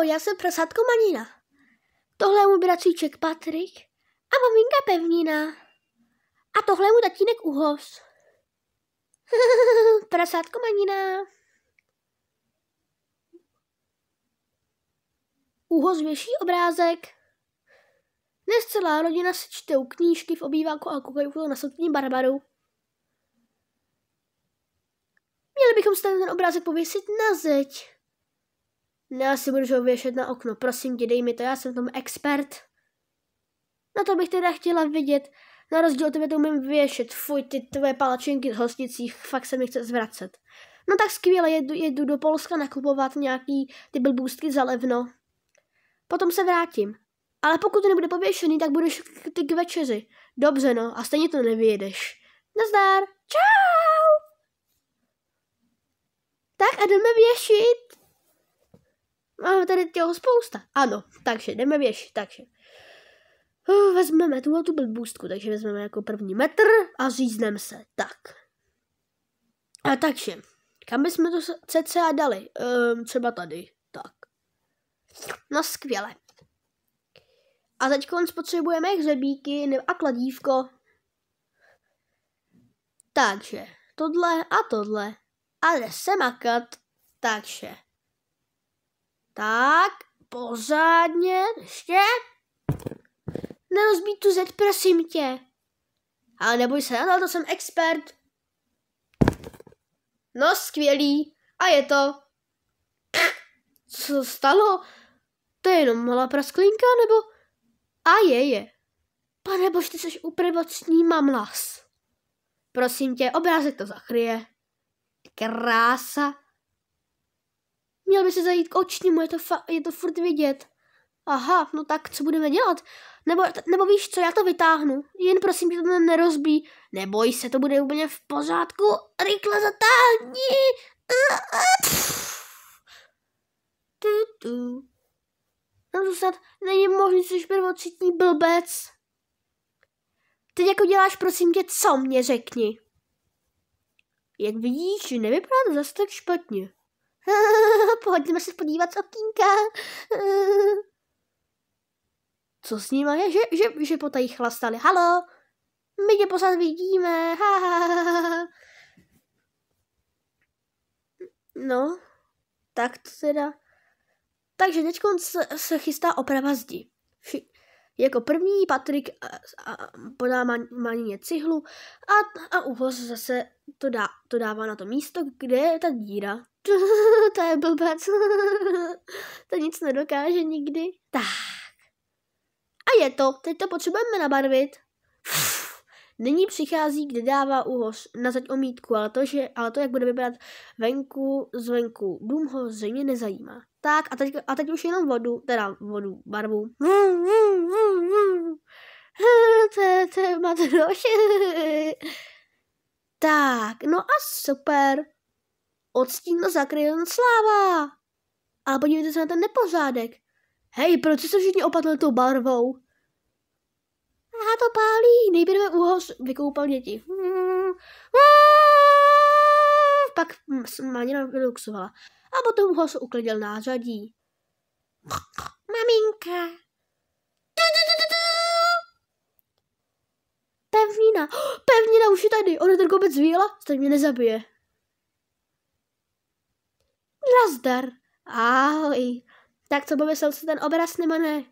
Ahoj, já jsem prasátko Manina. Tohle je můj bratříček Patrik a maminka Pevnina. A tohle je můj tatínek Uhos. Prasátko Manina. Uhos věší obrázek. Dnes celá rodina si čtou knížky v obýváku a koukají na Sotní Barbaru. Měli bychom si ten obrázek pověsit na zeď. Já si budu ho věšet na okno. Prosím tě, dej mi to, já jsem tomu expert. Na to bych teda chtěla vidět. Na rozdíl od tebe to umím věšet. Fuj, ty tvoje palačinky z hosticích, fakt se mi chce zvracet. No tak skvěle, jedu do Polska nakupovat nějaký ty blbůstky za levno. Potom se vrátím. Ale pokud to nebude pověšený, tak budeš ty k večeři. Dobře no, a stejně to nevyjedeš. Nazdar. Čau. Tak a jdeme věšit. Máme tady těho spousta. Ano, takže jdeme věšit, takže. Vezmeme tu blbůstku, takže vezmeme jako první metr a řízneme se. Tak. A takže, kam bychom to cca dali? Třeba tady. Tak. No skvěle. A teď potřebujeme hřebíky a kladívko. Takže, tohle a tohle. A jde se makat. Takže. Tak, pořádně, ještě. Nerozbít tu zeď, prosím tě. Ale neboj se, na to jsem expert. No, skvělý. A je to. Co stalo? To je jenom malá prasklinka, nebo? A je. Pane bož, ty jsi uprvocní mamlas. Prosím tě, obrázek to zakryje. Krása. Měl by se zajít k očnímu, je to furt vidět. Aha, no tak co budeme dělat? Nebo víš co, já to vytáhnu. Jen prosím tě, to nerozbí. Neboj se, to bude úplně v pořádku. Rychle zatáhni. No to snad není možný, jsi prvocitní blbec. Teď jako děláš, prosím tě, co mě řekni. Jak vidíš, nevypadá to zase tak špatně. Pojďme se podívat z okýnka. Co s nima je? Že potají chlastali. Halo? My tě pořád vidíme. No, tak to teda. Takže teď se chystá oprava zdi. Jako první Patrik podá Manině cihlu a Uhos zase to dává na to místo, kde je ta díra. To je blbec. To nic nedokáže nikdy. Tak. A je to. Teď to potřebujeme nabarvit. Nyní přichází, kde dává Uhos na zeď omítku, ale to, jak bude vypadat zvenku, dům ho zřejmě nezajímá. Tak a teď už jenom barvu. To je matroš. Tak, no a super. Odstín zakryl sláva. Ale podívejte se na ten nepořádek. Hej, proč se všichni opatli tou barvou? A to pálí. Nejprve Uhos vykoupal děti. Pak Manina vyluxovala. A potom Uhos uklidil nářadí. Maminka. Pevnina už je tady. Ona ten kopec zvíjela, stejně mě nezabije. Nazdar. Ahoj. Tak co pověsil si ten obraz, nebo ne?